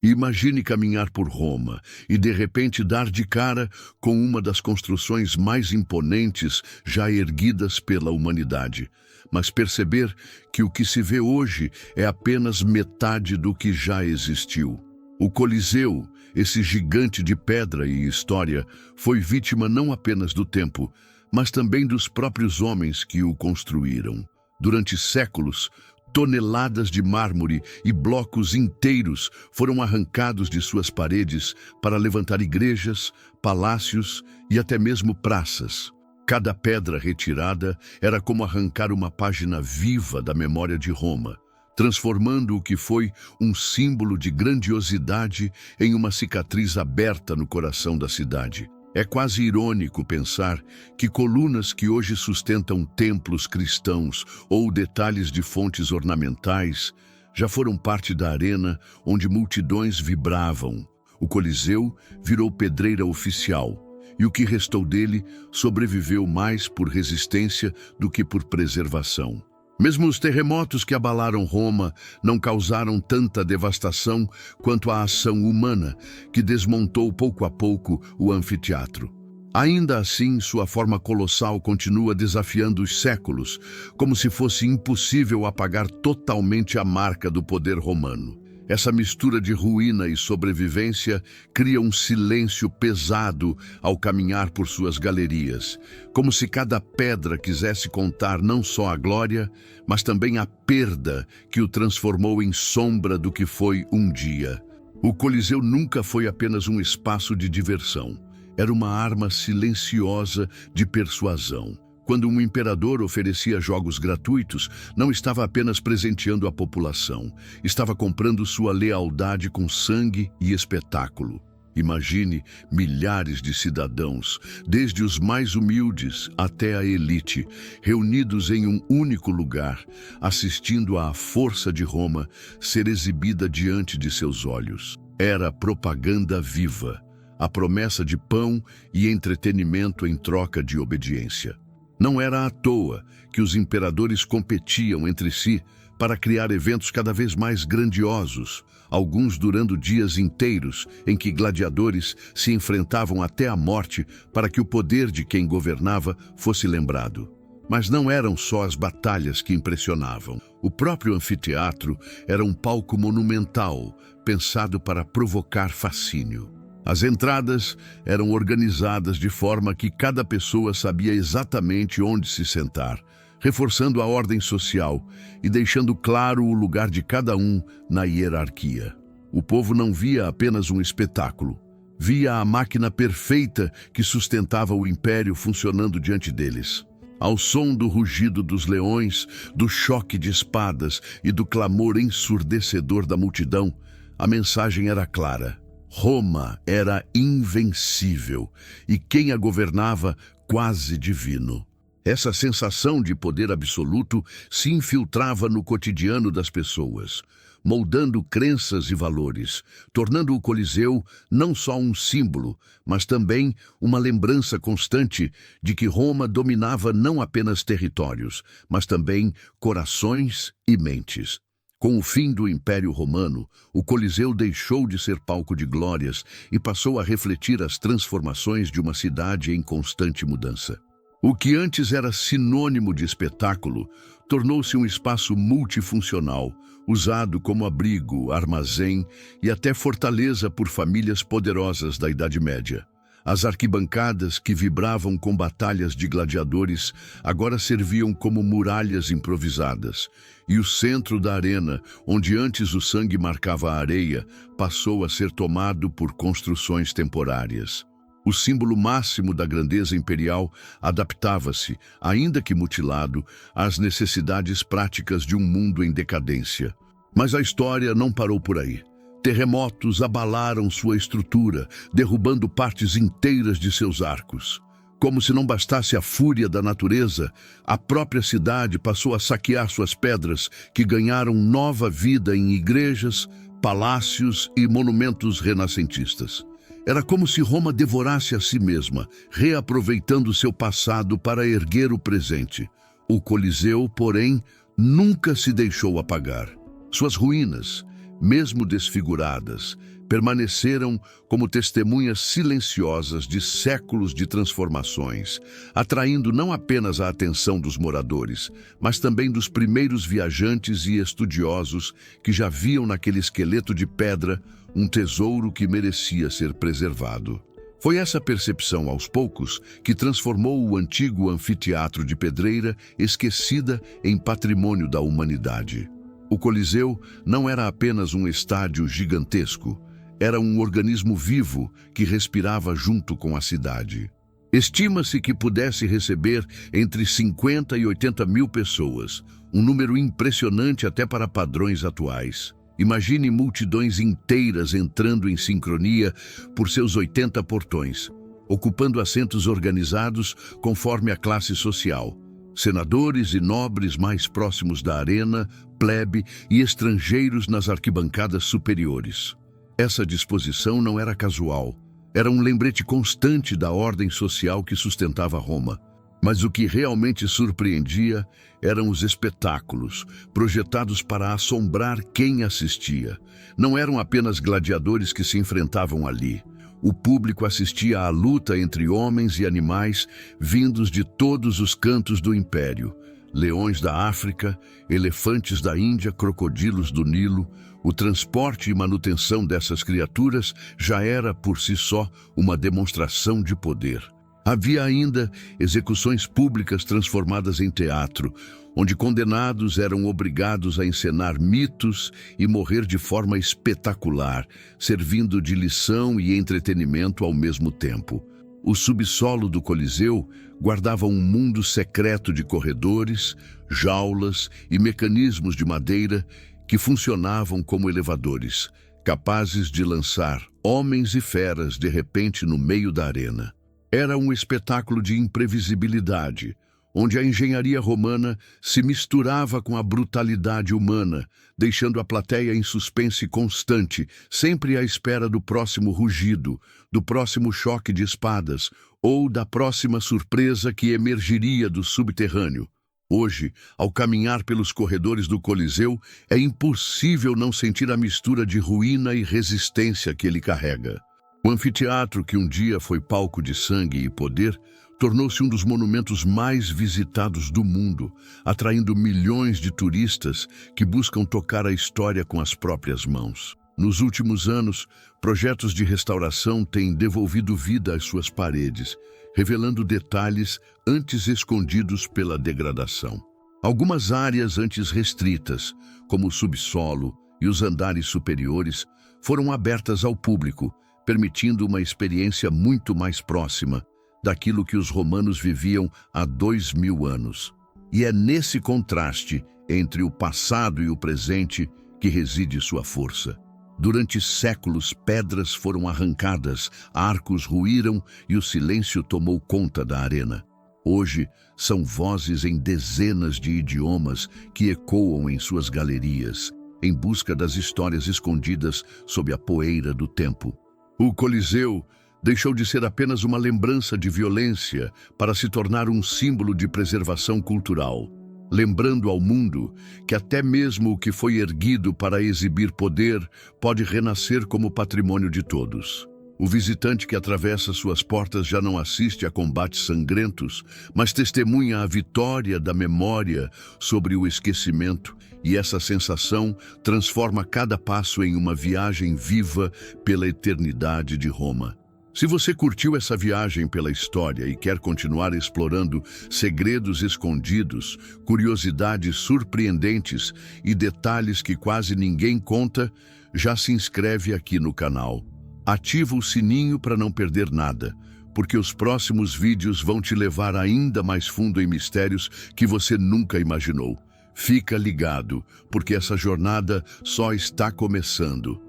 Imagine caminhar por Roma e de repente dar de cara com uma das construções mais imponentes já erguidas pela humanidade, mas perceber que o que se vê hoje é apenas metade do que já existiu. O Coliseu, esse gigante de pedra e história, foi vítima não apenas do tempo, mas também dos próprios homens que o construíram. Durante séculos, toneladas de mármore e blocos inteiros foram arrancados de suas paredes para levantar igrejas, palácios e até mesmo praças. Cada pedra retirada era como arrancar uma página viva da memória de Roma, transformando o que foi um símbolo de grandiosidade em uma cicatriz aberta no coração da cidade. É quase irônico pensar que colunas que hoje sustentam templos cristãos ou detalhes de fontes ornamentais já foram parte da arena onde multidões vibravam. O Coliseu virou pedreira oficial, e o que restou dele sobreviveu mais por resistência do que por preservação. Mesmo os terremotos que abalaram Roma não causaram tanta devastação quanto a ação humana, que desmontou pouco a pouco o anfiteatro. Ainda assim, sua forma colossal continua desafiando os séculos, como se fosse impossível apagar totalmente a marca do poder romano. Essa mistura de ruína e sobrevivência cria um silêncio pesado ao caminhar por suas galerias, como se cada pedra quisesse contar não só a glória, mas também a perda que o transformou em sombra do que foi um dia. O Coliseu nunca foi apenas um espaço de diversão. Era uma arma silenciosa de persuasão. Quando um imperador oferecia jogos gratuitos, não estava apenas presenteando a população, estava comprando sua lealdade com sangue e espetáculo. Imagine milhares de cidadãos, desde os mais humildes até a elite, reunidos em um único lugar, assistindo à força de Roma ser exibida diante de seus olhos. Era propaganda viva, a promessa de pão e entretenimento em troca de obediência. Não era à toa que os imperadores competiam entre si para criar eventos cada vez mais grandiosos, alguns durando dias inteiros em que gladiadores se enfrentavam até a morte para que o poder de quem governava fosse lembrado. Mas não eram só as batalhas que impressionavam. O próprio anfiteatro era um palco monumental, pensado para provocar fascínio. As entradas eram organizadas de forma que cada pessoa sabia exatamente onde se sentar, reforçando a ordem social e deixando claro o lugar de cada um na hierarquia. O povo não via apenas um espetáculo, via a máquina perfeita que sustentava o império funcionando diante deles. Ao som do rugido dos leões, do choque de espadas e do clamor ensurdecedor da multidão, a mensagem era clara. Roma era invencível e quem a governava quase divino. Essa sensação de poder absoluto se infiltrava no cotidiano das pessoas, moldando crenças e valores, tornando o Coliseu não só um símbolo, mas também uma lembrança constante de que Roma dominava não apenas territórios, mas também corações e mentes. Com o fim do Império Romano, o Coliseu deixou de ser palco de glórias e passou a refletir as transformações de uma cidade em constante mudança. O que antes era sinônimo de espetáculo, tornou-se um espaço multifuncional, usado como abrigo, armazém e até fortaleza por famílias poderosas da Idade Média. As arquibancadas, que vibravam com batalhas de gladiadores, agora serviam como muralhas improvisadas, e o centro da arena, onde antes o sangue marcava a areia, passou a ser tomado por construções temporárias. O símbolo máximo da grandeza imperial adaptava-se, ainda que mutilado, às necessidades práticas de um mundo em decadência. Mas a história não parou por aí. Terremotos abalaram sua estrutura, derrubando partes inteiras de seus arcos. Como se não bastasse a fúria da natureza, a própria cidade passou a saquear suas pedras, que ganharam nova vida em igrejas, palácios e monumentos renascentistas. Era como se Roma devorasse a si mesma, reaproveitando seu passado para erguer o presente. O Coliseu, porém, nunca se deixou apagar. Suas ruínas, mesmo desfiguradas, permaneceram como testemunhas silenciosas de séculos de transformações, atraindo não apenas a atenção dos moradores, mas também dos primeiros viajantes e estudiosos que já viam naquele esqueleto de pedra um tesouro que merecia ser preservado. Foi essa percepção, aos poucos, que transformou o antigo anfiteatro de pedreira esquecida em patrimônio da humanidade. O Coliseu não era apenas um estádio gigantesco, era um organismo vivo que respirava junto com a cidade. Estima-se que pudesse receber entre 50 e 80 mil pessoas, um número impressionante até para padrões atuais. Imagine multidões inteiras entrando em sincronia por seus 80 portões, ocupando assentos organizados conforme a classe social. Senadores e nobres mais próximos da arena, plebe e estrangeiros nas arquibancadas superiores. Essa disposição não era casual, era um lembrete constante da ordem social que sustentava Roma. Mas o que realmente surpreendia eram os espetáculos, projetados para assombrar quem assistia. Não eram apenas gladiadores que se enfrentavam ali. O público assistia à luta entre homens e animais vindos de todos os cantos do império. Leões da África, elefantes da Índia, crocodilos do Nilo. O transporte e manutenção dessas criaturas já era, por si só, uma demonstração de poder. Havia ainda execuções públicas transformadas em teatro, onde condenados eram obrigados a encenar mitos e morrer de forma espetacular, servindo de lição e entretenimento ao mesmo tempo. O subsolo do Coliseu guardava um mundo secreto de corredores, jaulas e mecanismos de madeira que funcionavam como elevadores, capazes de lançar homens e feras de repente no meio da arena. Era um espetáculo de imprevisibilidade, onde a engenharia romana se misturava com a brutalidade humana, deixando a plateia em suspense constante, sempre à espera do próximo rugido, do próximo choque de espadas ou da próxima surpresa que emergiria do subterrâneo. Hoje, ao caminhar pelos corredores do Coliseu, é impossível não sentir a mistura de ruína e resistência que ele carrega. O anfiteatro, que um dia foi palco de sangue e poder, tornou-se um dos monumentos mais visitados do mundo, atraindo milhões de turistas que buscam tocar a história com as próprias mãos. Nos últimos anos, projetos de restauração têm devolvido vida às suas paredes, revelando detalhes antes escondidos pela degradação. Algumas áreas antes restritas, como o subsolo e os andares superiores, foram abertas ao público, permitindo uma experiência muito mais próxima daquilo que os romanos viviam há 2000 anos. E é nesse contraste entre o passado e o presente que reside sua força. Durante séculos, pedras foram arrancadas, arcos ruíram e o silêncio tomou conta da arena. Hoje, são vozes em dezenas de idiomas que ecoam em suas galerias, em busca das histórias escondidas sob a poeira do tempo. O Coliseu deixou de ser apenas uma lembrança de violência para se tornar um símbolo de preservação cultural, lembrando ao mundo que até mesmo o que foi erguido para exibir poder pode renascer como patrimônio de todos. O visitante que atravessa suas portas já não assiste a combates sangrentos, mas testemunha a vitória da memória sobre o esquecimento, e essa sensação transforma cada passo em uma viagem viva pela eternidade de Roma. Se você curtiu essa viagem pela história e quer continuar explorando segredos escondidos, curiosidades surpreendentes e detalhes que quase ninguém conta, já se inscreve aqui no canal. Ativa o sininho para não perder nada, porque os próximos vídeos vão te levar ainda mais fundo em mistérios que você nunca imaginou. Fica ligado, porque essa jornada só está começando.